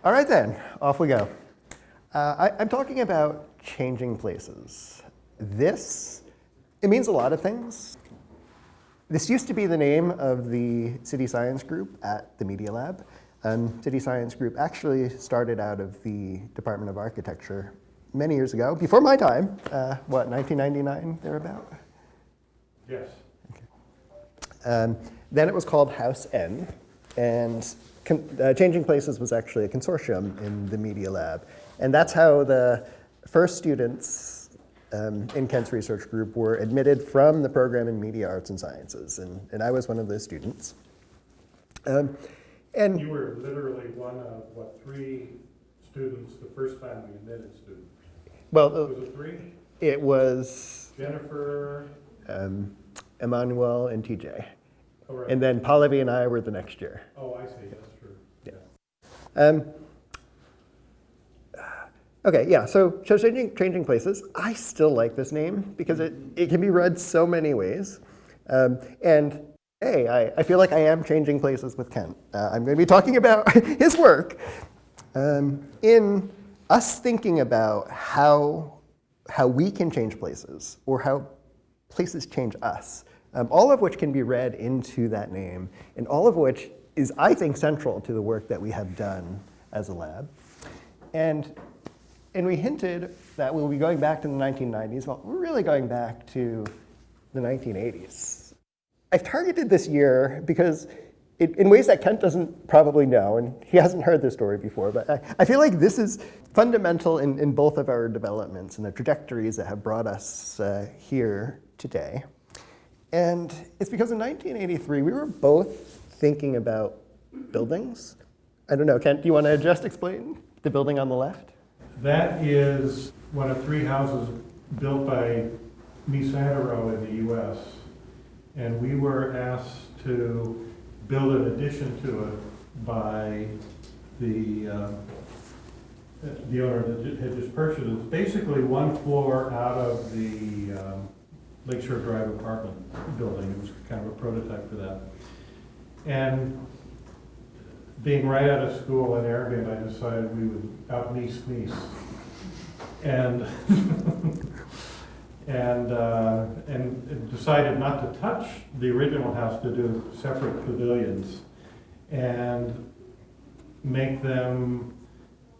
All right then, off we go. I'm talking about changing places. It means a lot of things. This used to be the name of the City Science Group at the Media Lab. City Science Group actually started out of the Department of Architecture many years ago, before my time, 1999, thereabout? Yes. Okay. Then it was called House N, and Changing Places was actually a consortium in the Media Lab. And that's how the first students in Kent's research group were admitted from the program in Media Arts and Sciences, and I was one of those students. And you were literally one of, three students the first time we admitted students? Well, was it three? It was Jennifer, Emmanuel, and TJ. Oh, right. And then Pallavi and I were the next year. Oh, I see, that's true. Yeah. Okay, yeah, so Changing Places, I still like this name because it can be read so many ways. And hey, I feel like I am changing places with Kent. I'm going to be talking about his work in us thinking about how we can change places or how places change us, all of which can be read into that name, and all of which is, I think, central to the work that we have done as a lab. And we hinted that we'll be going back to the 1990s. Well, we're really going back to the 1980s. I've targeted this year because in ways that Kent doesn't probably know, and he hasn't heard this story before, but I feel like this is fundamental in both of our developments and the trajectories that have brought us here today. And it's because in 1983, we were both thinking about buildings. I don't know, Kent, do you want to just explain the building on the left? That is one of three houses built by MAS in the US. And we were asked to build an addition to it by the owner that had just purchased it. It's basically one floor out of the Lakeshore Drive apartment building. It was kind of a prototype for that. And being right out of school and arrogant, I decided we would out-Mies. And and decided not to touch the original house, to do separate pavilions and make them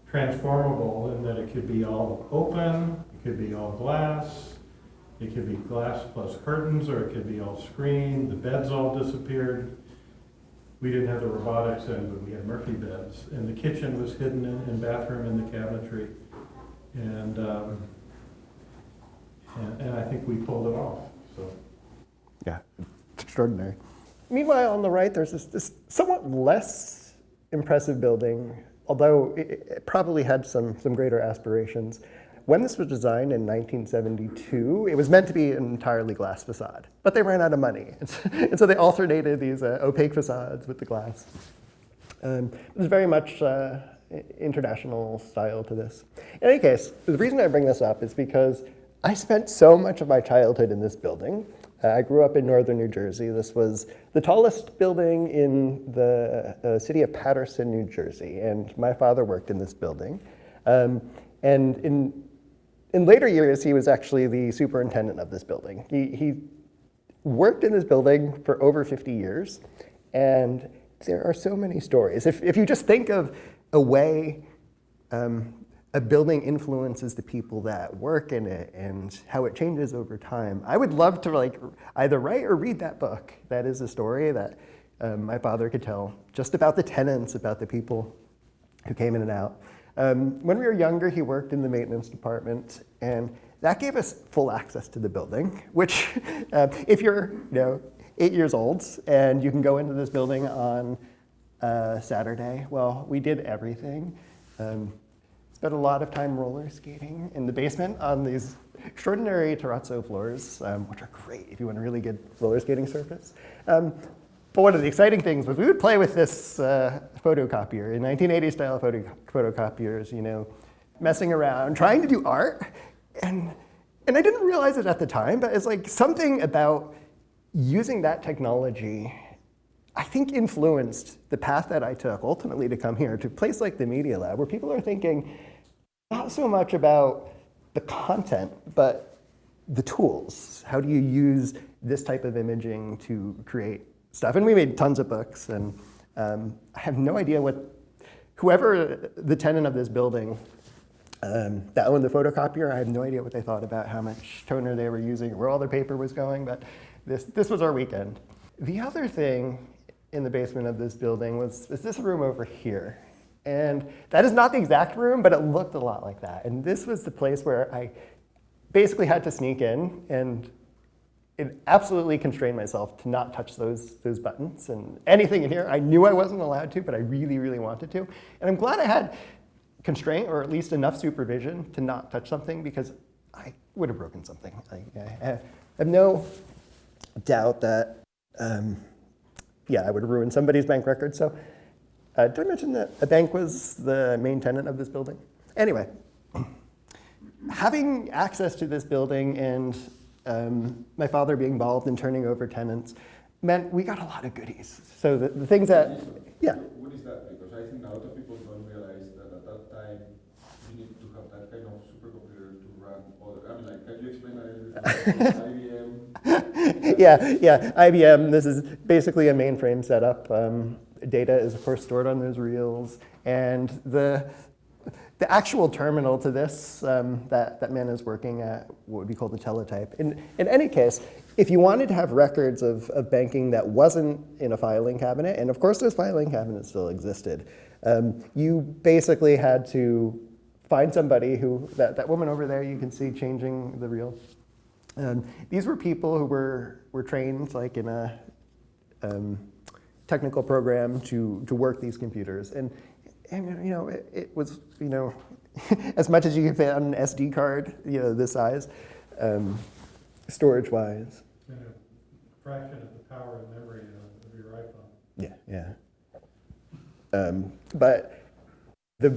transformable in that it could be all open, it could be all glass, it could be glass plus curtains, or it could be all screened. The beds all disappeared. We didn't have the robotics in, but we had Murphy beds. And the kitchen was hidden in bathroom in the cabinetry. And I think we pulled it off. So. Yeah, extraordinary. Meanwhile, on the right, there's this somewhat less impressive building, although it probably had some greater aspirations. When this was designed in 1972, it was meant to be an entirely glass facade, but they ran out of money. And so they alternated these opaque facades with the glass. There's very much international style to this. In any case, the reason I bring this up is because I spent so much of my childhood in this building. I grew up in northern New Jersey. This was the tallest building in the city of Paterson, New Jersey, and my father worked in this building. And in later years, he was actually the superintendent of this building. He worked in this building for over 50 years, and there are so many stories. If you just think of a way a building influences the people that work in it and how it changes over time, I would love to either write or read that book. That is a story that my father could tell just about the tenants, about the people who came in and out. When we were younger, he worked in the maintenance department, and that gave us full access to the building, which if you're 8 years old and you can go into this building on Saturday, well, we did everything. Spent a lot of time roller skating in the basement on these extraordinary terrazzo floors, which are great if you want a really good roller skating surface. But one of the exciting things was we would play with this photocopier, in 1980s style photocopiers, messing around, trying to do art. And I didn't realize it at the time, but it's like something about using that technology I think influenced the path that I took ultimately to come here to a place like the Media Lab, where people are thinking not so much about the content, but the tools. How do you use this type of imaging to create stuff? And we made tons of books, and I have no idea what, whoever the tenant of this building that owned the photocopier, I have no idea what they thought about how much toner they were using, or where all their paper was going, but this was our weekend. The other thing in the basement of this building is this room over here. And that is not the exact room, but it looked a lot like that. And this was the place where I basically had to sneak in and it absolutely constrained myself to not touch those buttons and anything in here. I knew I wasn't allowed to, but I really, really wanted to. And I'm glad I had constraint, or at least enough supervision to not touch something, because I would have broken something. I have no doubt that, I would have ruined somebody's bank record. So did I mention that a bank was the main tenant of this building? Anyway, having access to this building and my father being involved in turning over tenants meant we got a lot of goodies. So the things that, yeah. What is that? Because I think a lot of people don't realize that at that time you need to have that kind of supercomputer to run other. I mean, like, can you explain that a little bit? IBM? Yeah, IBM. This is basically a mainframe setup. Data is, of course, stored on those reels, and the actual terminal to this that man is working at what would be called a teletype. In any case, if you wanted to have records of banking that wasn't in a filing cabinet, and of course those filing cabinets still existed, you basically had to find somebody who, that woman over there you can see changing the reel. These were people who were trained like in a technical program to work these computers. And you know, it was, you know, as much as you could fit on an SD card, you know, this size, storage-wise. And a fraction of the power and memory of your iPhone. Yeah. But the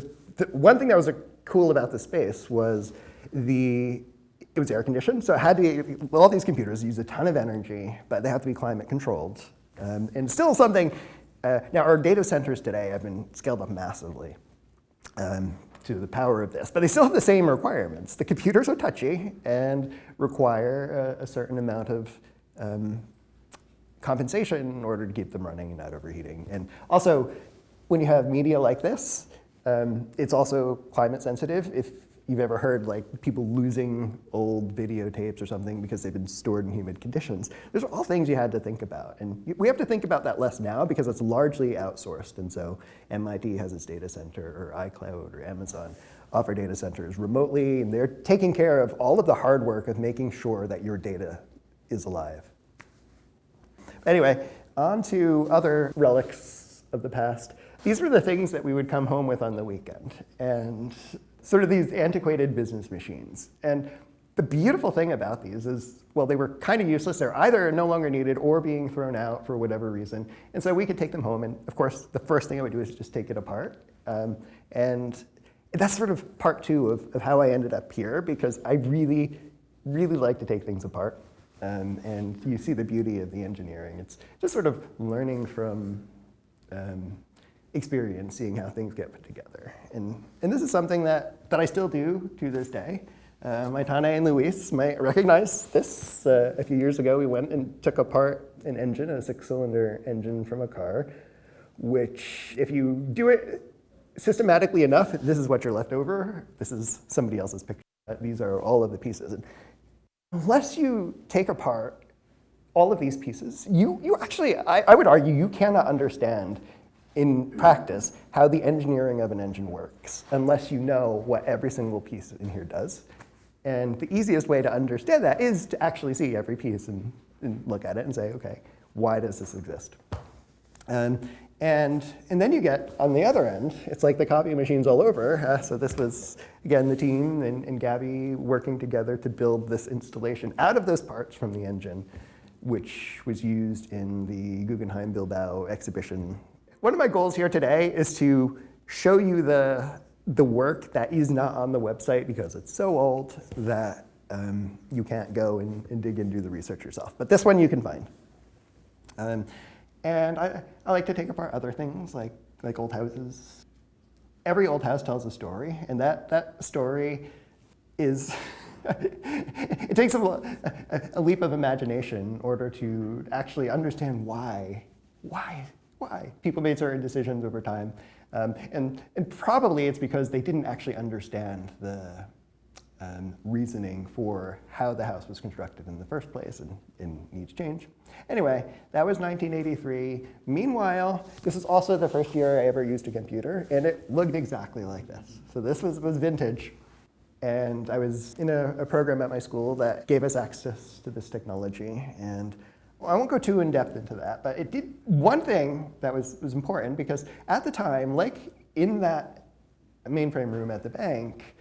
one thing that was cool about the space was it was air conditioned, so it had to be, all these computers use a ton of energy, but they have to be climate controlled. And still something, now our data centers today have been scaled up massively to the power of this, but they still have the same requirements. The computers are touchy and require a certain amount of compensation in order to keep them running and not overheating. And also, when you have media like this, it's also climate sensitive. If you've ever heard like people losing old videotapes or something because they've been stored in humid conditions, those are all things you had to think about. And we have to think about that less now because it's largely outsourced. And so MIT has its data center, or iCloud or Amazon offer data centers remotely, and they're taking care of all of the hard work of making sure that your data is alive. Anyway, on to other relics of the past. These were the things that we would come home with on the weekend, and sort of these antiquated business machines. And the beautiful thing about these is, well, they were kind of useless. They're either no longer needed or being thrown out for whatever reason. And so we could take them home, and of course, the first thing I would do is just take it apart. And that's sort of part two of how I ended up here, because I really, really like to take things apart. And you see the beauty of the engineering. It's just sort of learning from experience, seeing how things get put together. And this is something that I still do to this day. My Tane and Luis might recognize this. A few years ago, we went and took apart an engine, a 6-cylinder engine from a car, which if you do it systematically enough, this is what you're left over. This is somebody else's picture. These are all of the pieces. And unless you take apart all of these pieces, you actually, I would argue, you cannot understand in practice how the engineering of an engine works unless you know what every single piece in here does. And the easiest way to understand that is to actually see every piece and look at it and say, okay, why does this exist? And then you get, on the other end, it's like the copy machines all over. So this was, again, the team and Gabby working together to build this installation out of those parts from the engine, which was used in the Guggenheim Bilbao exhibition. One of my goals here today is to show you the work that is not on the website because it's so old that you can't go and dig and do the research yourself. But this one you can find. And I like to take apart other things like old houses. Every old house tells a story, and that story is, it takes a leap of imagination in order to actually understand why people made certain decisions over time. And probably it's because they didn't actually understand the reasoning for how the house was constructed in the first place and needs change. Anyway, that was 1983. Meanwhile, this is also the first year I ever used a computer, and it looked exactly like this. So this was vintage. And I was in a program at my school that gave us access to this technology. And I won't go too in depth into that, but it did one thing that was important, because at the time, like in that mainframe room at the bank,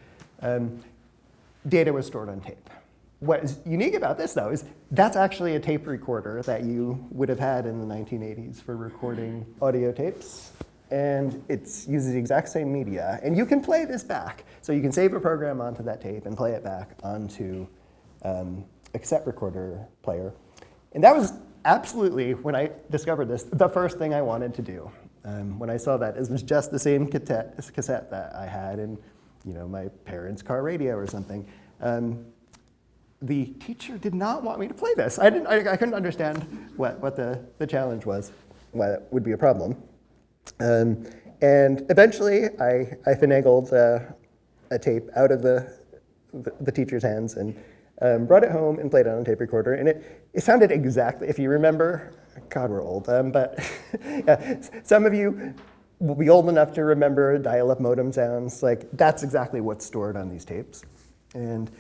data was stored on tape. What is unique about this, though, is that's actually a tape recorder that you would have had in the 1980s for recording audio tapes. And it uses the exact same media. And you can play this back. So you can save a program onto that tape and play it back onto a cassette recorder player. And that was absolutely, when I discovered this, the first thing I wanted to do. When I saw that, it was just the same cassette that I had in my parents' car radio or something. The teacher did not want me to play this. I couldn't understand what the challenge was, why that would be a problem. And eventually, I finagled a tape out of the teacher's hands and brought it home and played it on a tape recorder. And it sounded exactly, if you remember, God, we're old, but yeah, some of you will be old enough to remember dial-up modem sounds. Like, that's exactly what's stored on these tapes. And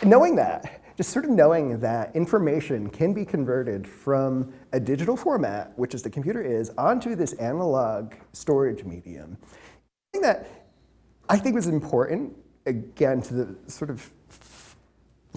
knowing that, just sort of knowing that information can be converted from a digital format, which is the computer is, onto this analog storage medium. Something that I think was important, again, to the sort of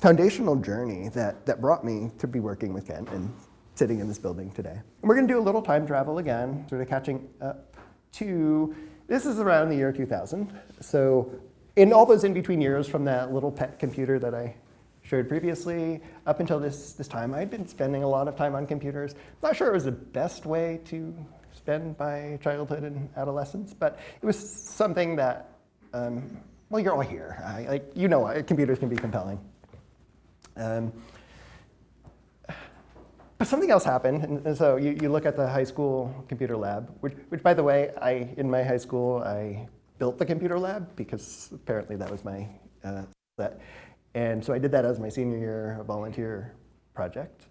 foundational journey that brought me to be working with Ken and sitting in this building today. And we're going to do a little time travel again, sort of catching up to, this is around the year 2000. So in all those in-between years from that little pet computer that I showed previously, up until this time, I'd been spending a lot of time on computers. I'm not sure it was the best way to spend my childhood and adolescence, but it was something that, well, you're all here. Computers can be compelling. But something else happened, and so you look at the high school computer lab, which by the way, in my high school, I built the computer lab because apparently that was my set. And so I did that as my senior year volunteer project.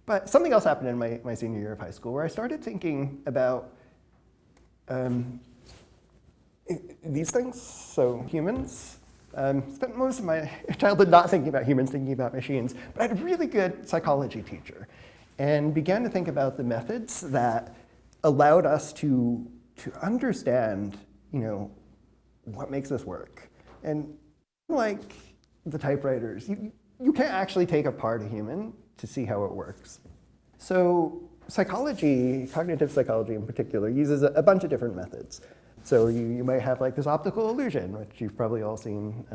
But something else happened in my senior year of high school where I started thinking about these things, so humans. Spent most of my childhood not thinking about humans, thinking about machines, but I had a really good psychology teacher and began to think about the methods that allowed us to understand, what makes this work. And like the typewriters, you can't actually take apart a human to see how it works. So psychology, cognitive psychology in particular, uses a bunch of different methods. So you might have like this optical illusion, which you've probably all seen,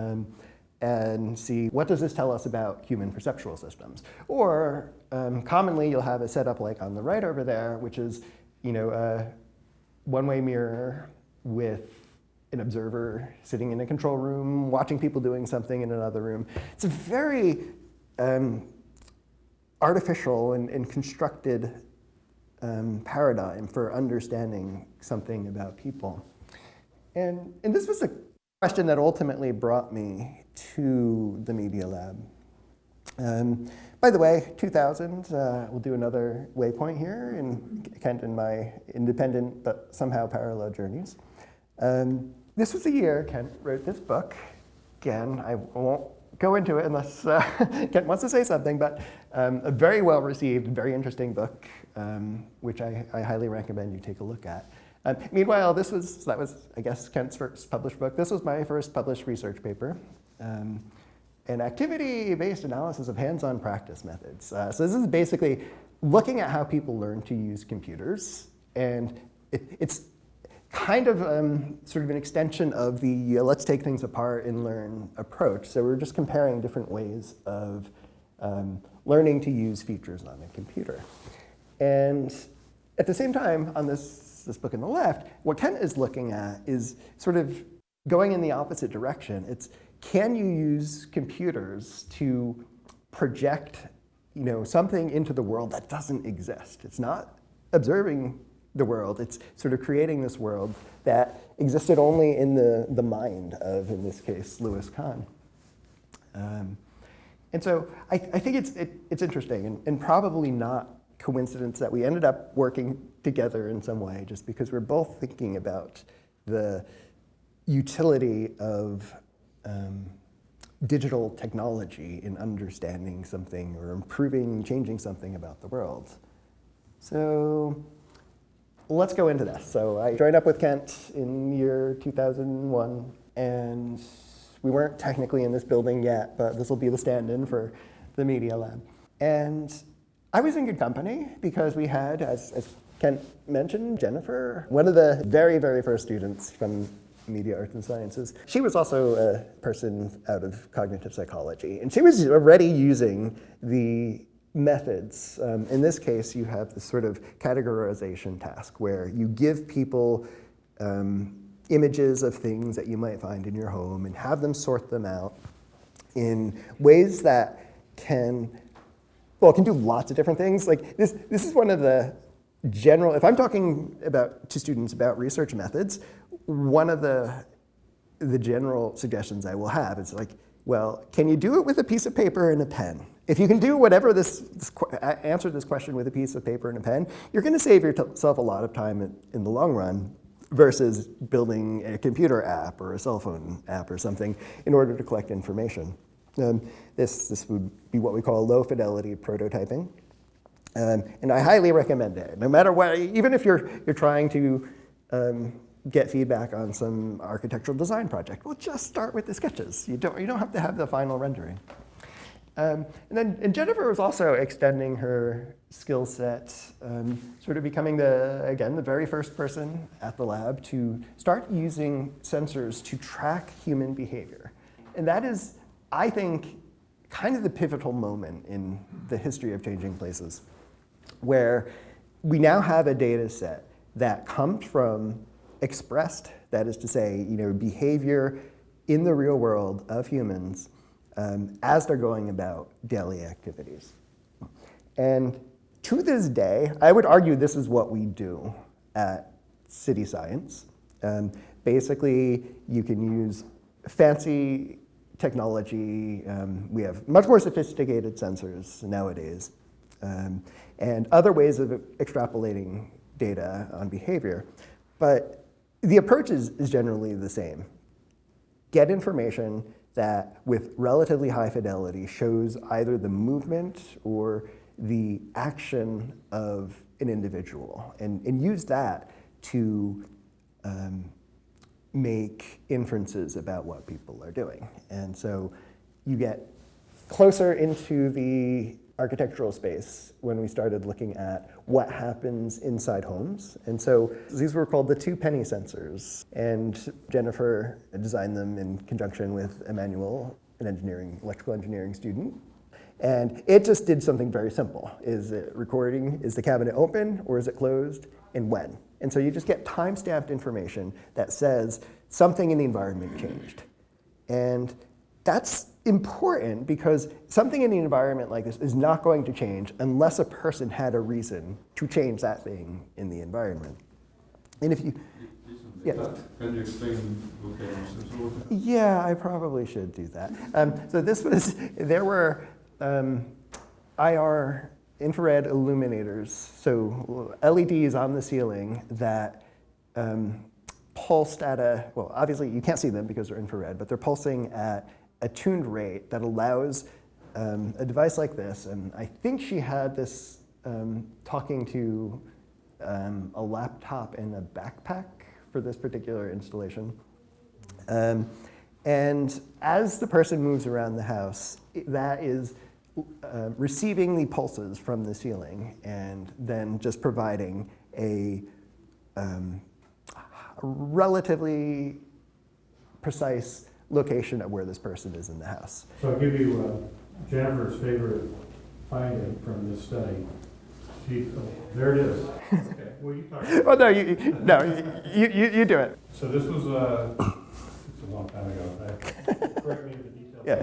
and see what does this tell us about human perceptual systems. Or commonly you'll have a setup like on the right over there, which is a one-way mirror with an observer sitting in a control room, watching people doing something in another room. It's a very artificial and constructed paradigm for understanding something about people. And this was a question that ultimately brought me to the Media Lab. By the way, 2000, we'll do another waypoint here in Kent and my independent but somehow parallel journeys. This was the year Kent wrote this book. Again, I won't go into it unless Kent wants to say something, but a very well-received, very interesting book, which I highly recommend you take a look at. Meanwhile, that was, I guess, Kent's first published book. This was my first published research paper, an activity-based analysis of hands-on practice methods. So this is basically looking at how people learn to use computers, and it's kind of sort of an extension of the let's take things apart and learn approach. So we're just comparing different ways of learning to use features on a computer. And at the same time, on this book on the left, what Kent is looking at is sort of going in the opposite direction. It's, can you use computers to project something into the world that doesn't exist? It's not observing the world, it's sort of creating this world that existed only in the mind of, in this case, Louis Kahn. And so I think it's interesting and probably not coincidence that we ended up working together in some way, just because we're both thinking about the utility of digital technology in understanding something or improving, changing something about the world. So let's go into this. So I joined up with Kent in year 2001, and we weren't technically in this building yet, but this will be the stand-in for the Media Lab. And I was in good company because we had, as Kent mentioned, Jennifer, one of the very, very first students from Media Arts and Sciences. She was also a person out of cognitive psychology, and she was already using the methods. In this case, you have this sort of categorization task where you give people images of things that you might find in your home and have them sort them out in ways that can do lots of different things. Like this is one of the general, if I'm talking to students about research methods, one of the general suggestions I will have is like, well, can you do it with a piece of paper and a pen? If you can do whatever answer this question with a piece of paper and a pen, you're going to save yourself a lot of time in the long run versus building a computer app or a cell phone app or something in order to collect information. This would be what we call low fidelity prototyping. And I highly recommend it, no matter what, even if you're trying to get feedback on some architectural design project, well, just start with the sketches. You don't have to have the final rendering. And Jennifer was also extending her skill set, sort of becoming the very first person at the lab to start using sensors to track human behavior. And that is, I think, kind of the pivotal moment in the history of changing places, where we now have a data set that comes from expressed, that is to say, behavior in the real world of humans as they're going about daily activities. And to this day, I would argue this is what we do at City Science. Basically, you can use fancy technology. We have much more sophisticated sensors nowadays, and other ways of extrapolating data on behavior. But the approach is generally the same. Get information that, with relatively high fidelity, shows either the movement or the action of an individual, and use that to make inferences about what people are doing. And so you get closer into the architectural space when we started looking at what happens inside homes. And so these were called the 2 penny sensors. And Jennifer designed them in conjunction with Emmanuel, an electrical engineering student. And it just did something very simple. Is it recording, is the cabinet open or is it closed, and when? And so you just get time-stamped information that says something in the environment changed. And that's important because something in the environment like this is not going to change unless a person had a reason to change that thing in the environment. And if you, Can you explain volcanoes? Yeah, I probably should do that. So there were IR infrared illuminators, so LEDs on the ceiling that pulsed at obviously you can't see them because they're infrared, but they're pulsing at a tuned rate that allows a device like this, and I think she had this talking to a laptop in a backpack for this particular installation. And as the person moves around the house, that is receiving the pulses from the ceiling and then just providing a relatively precise location of where this person is in the house. So I'll give you Jennifer's favorite finding from this study. There it is. Okay, well, you talk. Oh, no, you do it. So this was it's a long time ago. Correct me if the details. Yeah.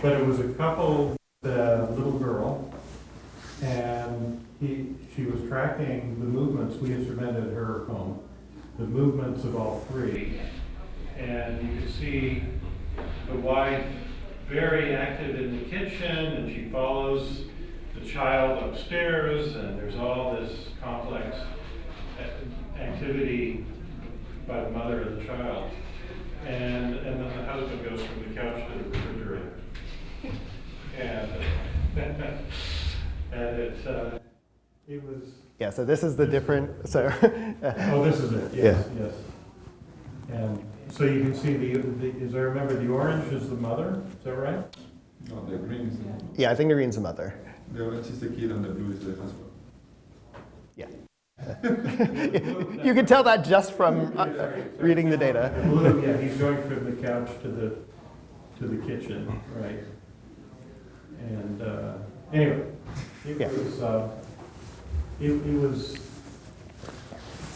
But it was a couple, the little girl, and she was tracking the movements. We instrumented her home, the movements of all three, and you could see the wife very active in the kitchen, and she follows the child upstairs, and there's all this complex activity by the mother and the child. And then the husband goes from the couch to the refrigerator. And it was. Yeah, so this is the different, so. Oh, this is it, yes, yes. And so you can see as I remember, the orange is the mother, is that right? No, the green is the, Yeah, I think the green's the mother. the orange is the kid and the blue is the husband. Yeah. You can tell that just from reading the data. The blue, yeah, he's going from the couch to the kitchen, right? And anyway, it was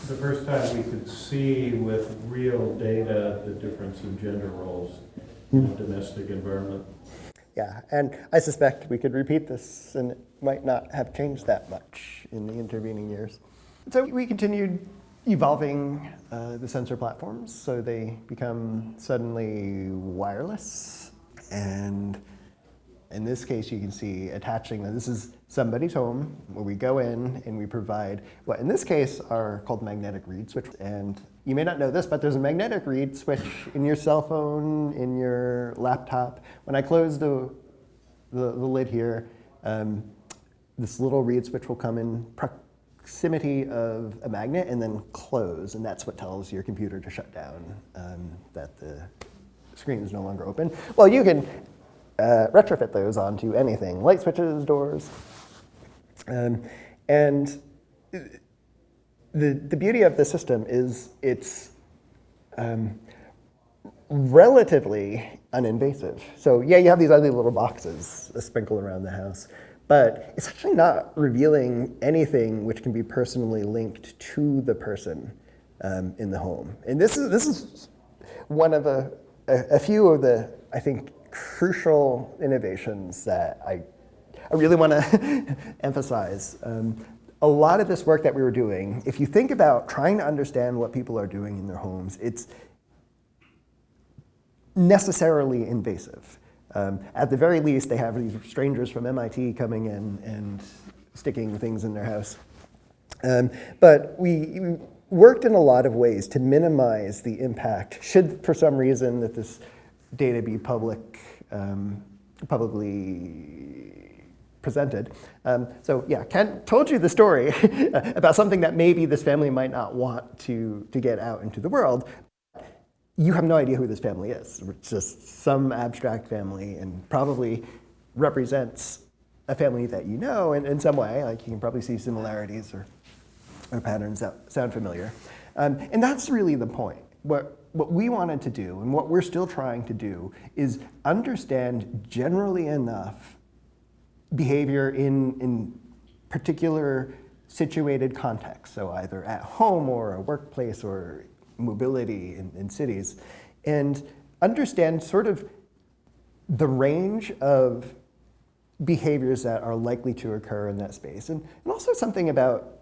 the first time we could see with real data the difference in gender roles in a domestic environment. Yeah, and I suspect we could repeat this and it might not have changed that much in the intervening years. So we continued evolving the sensor platforms so they become suddenly wireless. And in this case, you can see attaching them. This is somebody's home where we go in and we provide what in this case are called magnetic read switch. And you may not know this, but there's a magnetic read switch in your cell phone, in your laptop. When I close the lid here, this little read switch will come in proximity of a magnet and then close, and that's what tells your computer to shut down, that the screen is no longer open. Well, you can retrofit those onto anything, light switches, doors. And the beauty of the system is it's relatively uninvasive. So yeah, you have these ugly little boxes sprinkled around the house, but it's actually not revealing anything which can be personally linked to the person in the home. And this is one of a few of the, I think, crucial innovations that I really want to emphasize. A lot of this work that we were doing, if you think about trying to understand what people are doing in their homes, it's necessarily invasive. At the very least, they have these strangers from MIT coming in and sticking things in their house. But we worked in a lot of ways to minimize the impact, should for some reason that this data be publicly presented. So yeah, Ken told you the story about something that maybe this family might not want to get out into the world. You have no idea who this family is. It's just some abstract family and probably represents a family that you know in some way. Like you can probably see similarities or patterns that sound familiar. And that's really the point. What we wanted to do and what we're still trying to do is understand generally enough behavior in particular situated contexts. So either at home or a workplace or mobility in cities, and understand sort of the range of behaviors that are likely to occur in that space, and also something about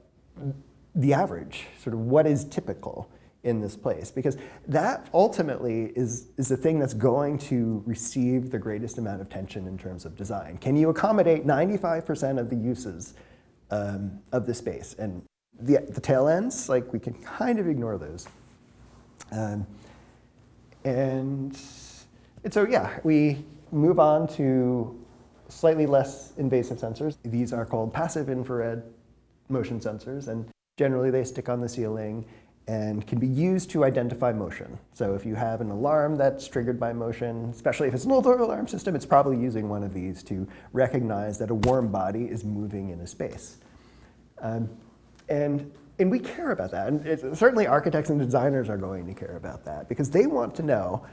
the average, sort of what is typical in this place, because that ultimately is the thing that's going to receive the greatest amount of attention in terms of design. Can you accommodate 95% of the uses of the space? And the tail ends, like we can kind of ignore those. And so yeah, we move on to slightly less invasive sensors. These are called passive infrared motion sensors, and generally they stick on the ceiling and can be used to identify motion. So if you have an alarm that's triggered by motion, especially if it's an older alarm system, it's probably using one of these to recognize that a warm body is moving in a space. And we care about that. And certainly architects and designers are going to care about that because they want to know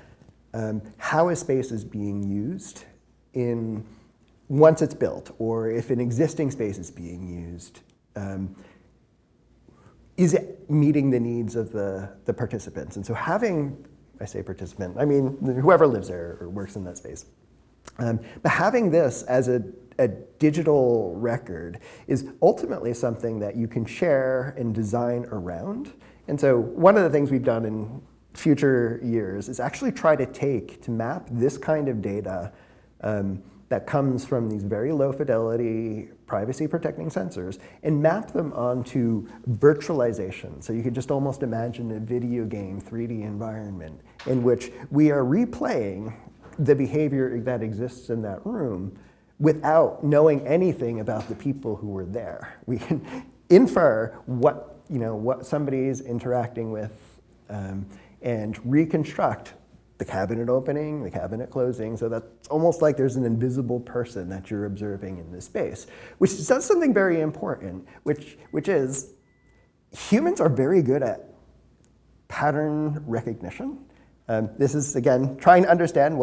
how a space is being used in once it's built, or if an existing space is being used, is it meeting the needs of the participants? And so having, I say participant, I mean whoever lives there or works in that space. But having this as a digital record is ultimately something that you can share and design around. And so one of the things we've done in future years is actually try to map this kind of data that comes from these very low fidelity privacy protecting sensors and map them onto virtualization. So you could just almost imagine a video game 3D environment in which we are replaying the behavior that exists in that room without knowing anything about the people who were there. We can infer what somebody's interacting with and reconstruct the cabinet opening, the cabinet closing, so that's almost like there's an invisible person that you're observing in this space, which does something very important, which is humans are very good at pattern recognition. This is, again, trying to understand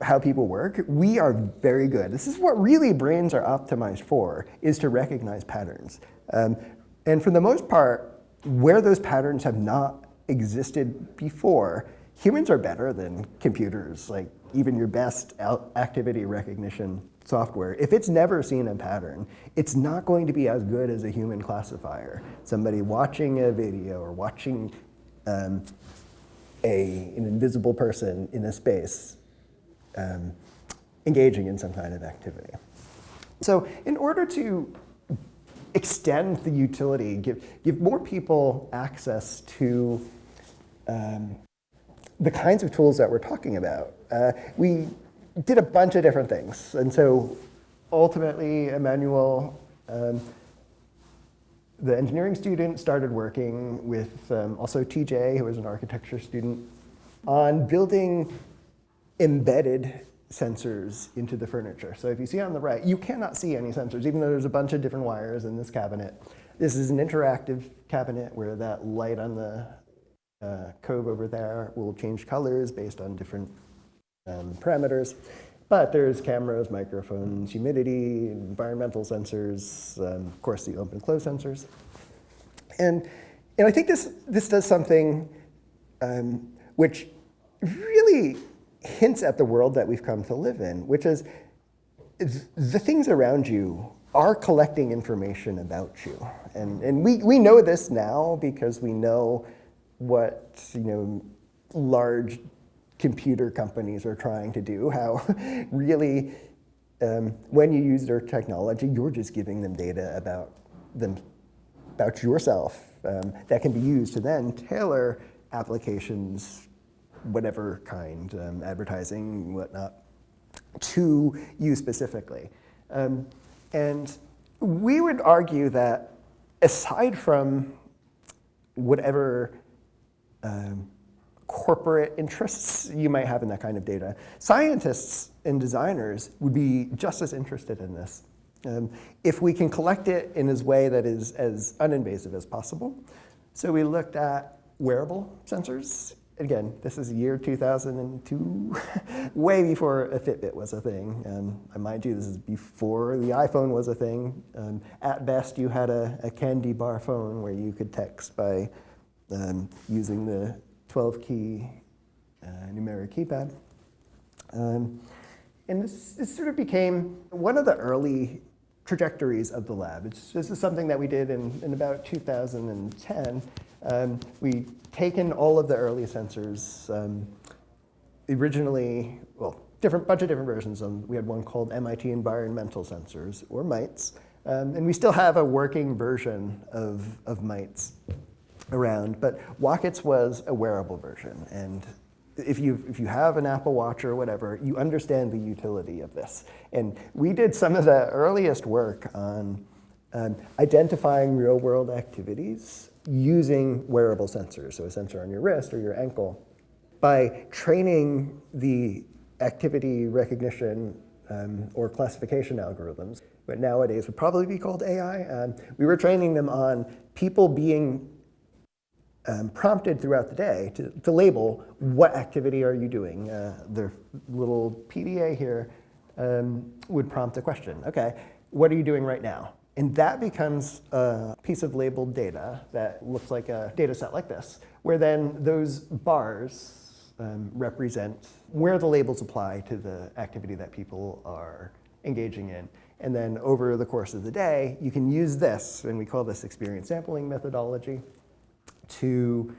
how people work. We are very good. This is what really brains are optimized for, is to recognize patterns. And for the most part, where those patterns have not existed before, humans are better than computers, like even your best activity recognition software. If it's never seen a pattern, it's not going to be as good as a human classifier. Somebody watching a video or watching an invisible person in a space engaging in some kind of activity. So in order to extend the utility, give more people access to the kinds of tools that we're talking about, we did a bunch of different things. And so ultimately, Emmanuel, the engineering student, started working with also TJ, who was an architecture student, on building embedded sensors into the furniture. So if you see on the right, you cannot see any sensors, even though there's a bunch of different wires in this cabinet. This is an interactive cabinet where that light on the cove over there will change colors based on different parameters. But there's cameras, microphones, humidity, environmental sensors, of course the open and close sensors. And I think this does something which really hints at the world that we've come to live in, which is the things around you are collecting information about you. And we know this now because we know what large computer companies are trying to do, how really when you use their technology, you're just giving them data about yourself that can be used to then tailor applications, whatever kind, advertising, whatnot, to you specifically. And we would argue that aside from whatever corporate interests you might have in that kind of data, scientists and designers would be just as interested in this. If we can collect it in a way that is as uninvasive as possible. So we looked at wearable sensors. Again, this is year 2002, way before a Fitbit was a thing. And mind you, this is before the iPhone was a thing. At best, you had a candy bar phone where you could text by using the 12-key numeric keypad. And this sort of became one of the early trajectories of the lab. This is something that we did in about 2010. We taken all of the early sensors, originally, well, bunch of different versions. We had one called MIT Environmental Sensors, or MITES, and we still have a working version of MITES around, but Wockets was a wearable version. And if you have an Apple Watch or whatever, you understand the utility of this. And we did some of the earliest work on identifying real-world activities using wearable sensors, so a sensor on your wrist or your ankle, by training the activity recognition or classification algorithms, but nowadays would probably be called AI. We were training them on people being prompted throughout the day to label what activity are you doing. The little PDA here would prompt a question. Okay, what are you doing right now? And that becomes a piece of labeled data that looks like a data set like this, where then those bars represent where the labels apply to the activity that people are engaging in. And then over the course of the day, you can use this, and we call this experience sampling methodology, to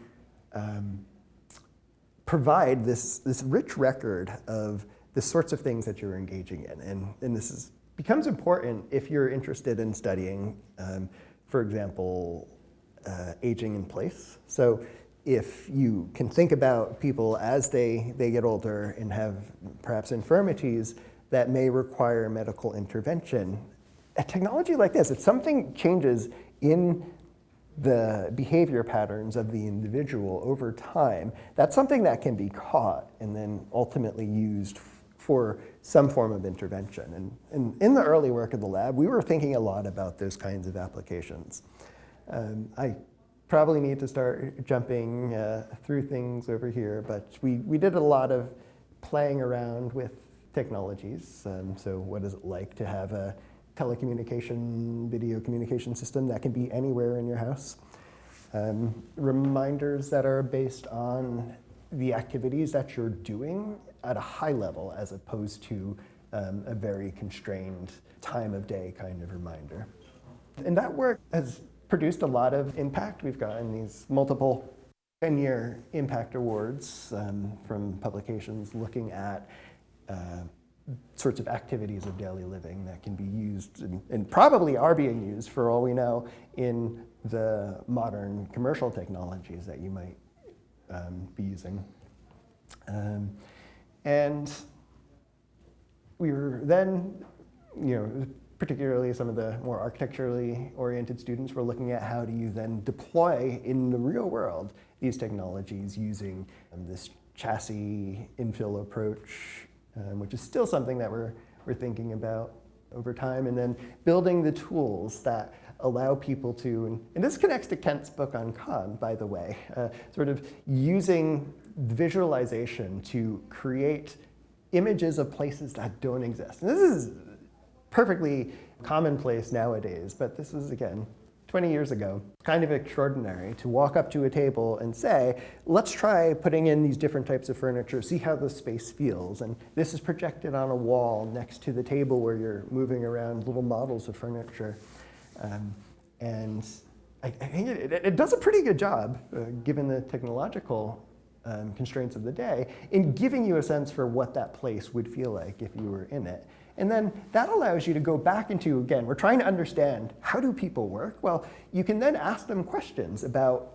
provide this rich record of the sorts of things that you're engaging in. And this becomes important if you're interested in studying, for example, aging in place. So if you can think about people as they get older and have perhaps infirmities that may require medical intervention, a technology like this, if something changes in the behavior patterns of the individual over time, that's something that can be caught and then ultimately used for some form of intervention. And in the early work of the lab, we were thinking a lot about those kinds of applications. I probably need to start jumping through things over here, but we did a lot of playing around with technologies. So what is it like to have a telecommunication, video communication system that can be anywhere in your house? Reminders that are based on the activities that you're doing at a high level as opposed to a very constrained time of day kind of reminder. And that work has produced a lot of impact. We've gotten these multiple 10-year impact awards from publications looking at sorts of activities of daily living that can be used and probably are being used, for all we know, in the modern commercial technologies that you might be using. And we were then, particularly some of the more architecturally oriented students were looking at how do you then deploy in the real world these technologies using this chassis infill approach, which is still something that we're thinking about over time, and then building the tools that allow people to, and this connects to Kent's book on Khan, by the way, sort of using visualization to create images of places that don't exist. And this is perfectly commonplace nowadays, but this was, again, 20 years ago. Kind of extraordinary to walk up to a table and say, let's try putting in these different types of furniture, see how the space feels. And this is projected on a wall next to the table where you're moving around little models of furniture. And I think it does a pretty good job, given the technological constraints of the day, in giving you a sense for what that place would feel like if you were in it. And then that allows you to go back into, again, we're trying to understand how do people work? Well, you can then ask them questions about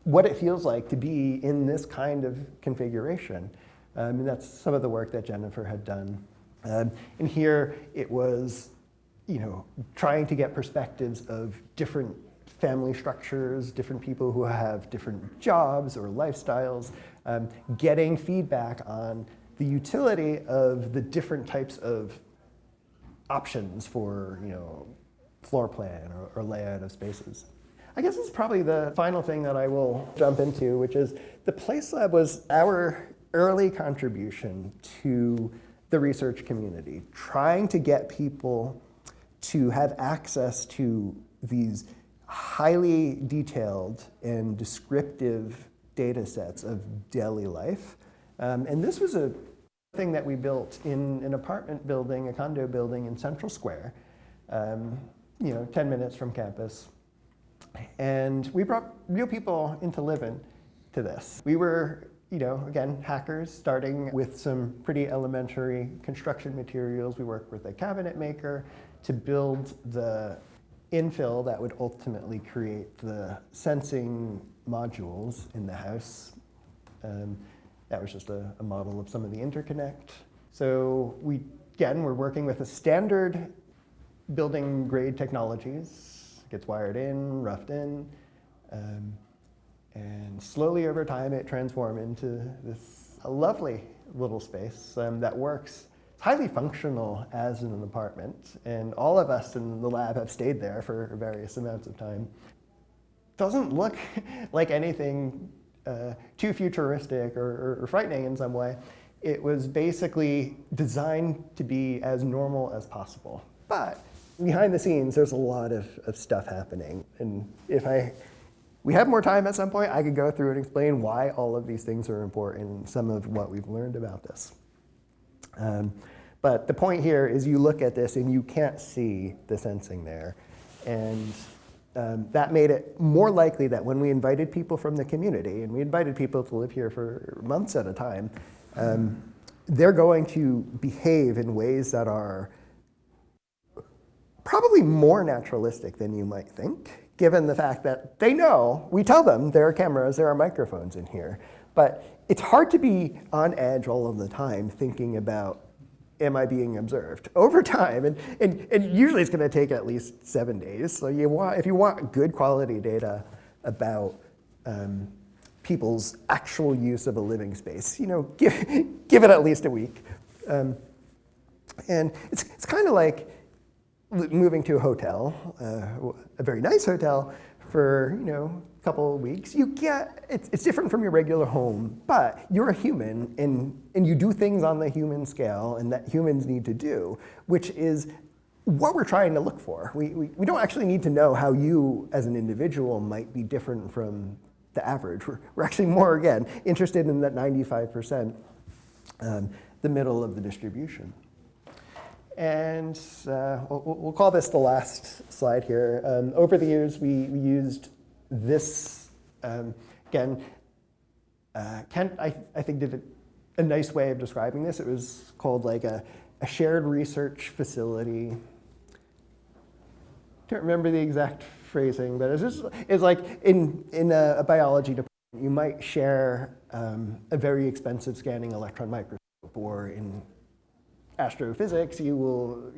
what it feels like to be in this kind of configuration. And that's some of the work that Jennifer had done. And here it was, trying to get perspectives of different family structures, different people who have different jobs or lifestyles, getting feedback on the utility of the different types of options for, floor plan or layout of spaces. I guess it's probably the final thing that I will jump into, which is the Place Lab was our early contribution to the research community, trying to get people to have access to these highly detailed and descriptive data sets of daily life. And this was a thing that we built in an apartment building, a condo building in Central Square, 10 minutes from campus. And we brought real people into living to this. We were, again, hackers, starting with some pretty elementary construction materials. We worked with a cabinet maker to build the infill that would ultimately create the sensing modules in the house. That was just a model of some of the interconnect. So we're working with a standard building grade technologies. Gets wired in, roughed in, and slowly over time it transformed into this lovely little space that works. It's highly functional as an apartment, and all of us in the lab have stayed there for various amounts of time. Doesn't look like anything too futuristic or frightening in some way. It was basically designed to be as normal as possible. But behind the scenes, there's a lot of stuff happening. And if we have more time at some point, I could go through and explain why all of these things are important and some of what we've learned about this. But the point here is you look at this and you can't see the sensing there. And that made it more likely that when we invited people from the community, and we invited people to live here for months at a time, they're going to behave in ways that are probably more naturalistic than you might think, given the fact that they know, we tell them there are cameras, there are microphones in here. But it's hard to be on edge all of the time thinking about, am I being observed? Over time, and usually it's going to take at least 7 days. So if you want good quality data about people's actual use of a living space, give it at least a week. And it's kind of like moving to a hotel, a very nice hotel, for a couple of weeks. It's different from your regular home, but you're a human, and you do things on the human scale, and that humans need to do, which is what we're trying to look for. We don't actually need to know how you, as an individual, might be different from the average. We're actually more, again, interested in that 95%, the middle of the distribution. And we'll call this the last slide here. Over the years, we used this, again, Kent, I think, did a nice way of describing this. It was called like a shared research facility. Can't remember the exact phrasing, but it's like in a biology department, you might share a very expensive scanning electron microscope, or in astrophysics, you will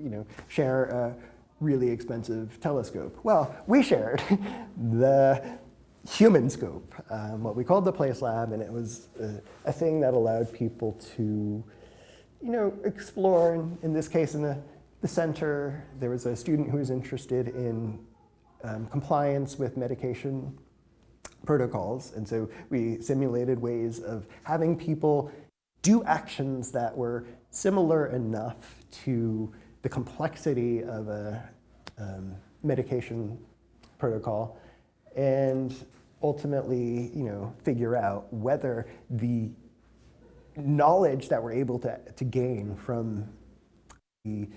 share a really expensive telescope. Well, we shared the human scope, what we called the Place Lab, and it was a thing that allowed people to explore. In this case, in the center, there was a student who was interested in compliance with medication protocols, and so we simulated ways of having people do actions that were similar enough to the complexity of a medication protocol, and ultimately, figure out whether the knowledge that we're able to gain from the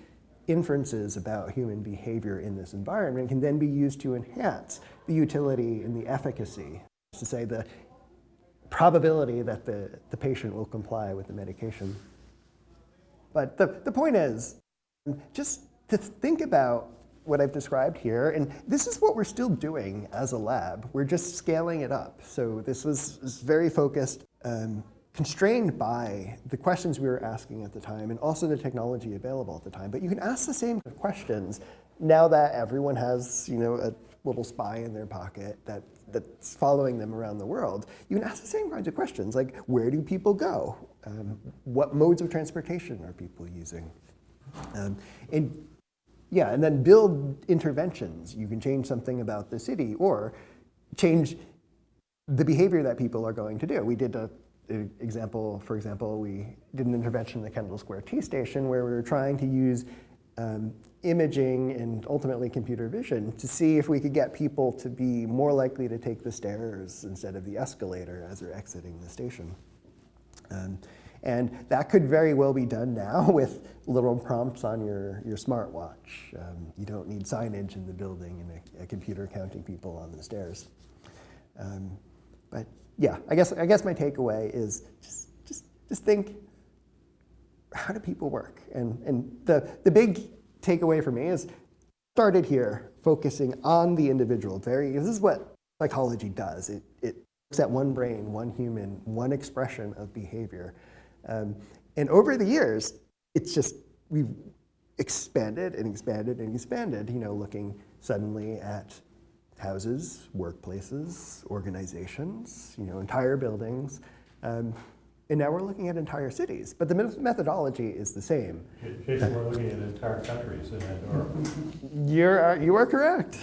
inferences about human behavior in this environment can then be used to enhance the utility and the efficacy, to say the probability that the patient will comply with the medication. But the point is, just to think about what I've described here, and this is what we're still doing as a lab. We're just scaling it up. So this was very focused, constrained by the questions we were asking at the time, and also the technology available at the time. But you can ask the same questions now that everyone has a little spy in their pocket that's following them around the world. You can ask the same kinds of questions, like where do people go? What modes of transportation are people using? And then build interventions. You can change something about the city or change the behavior that people are going to do. We did an example, for example, we did an intervention in the Kendall Square T station where we were trying to use imaging and ultimately computer vision to see if we could get people to be more likely to take the stairs instead of the escalator as they're exiting the station. And that could very well be done now with little prompts on your smartwatch. You don't need signage in the building and a computer counting people on the stairs. But yeah, I guess my takeaway is just think, how do people work? And the big takeaway for me is started here, focusing on the individual. This is what psychology does. It looks at one brain, one human, one expression of behavior. And over the years, we've expanded and expanded and expanded, looking suddenly at houses, workplaces, organizations, entire buildings. And now we're looking at entire cities, but the methodology is the same. Jason, we're looking at entire countries in that order. You are correct.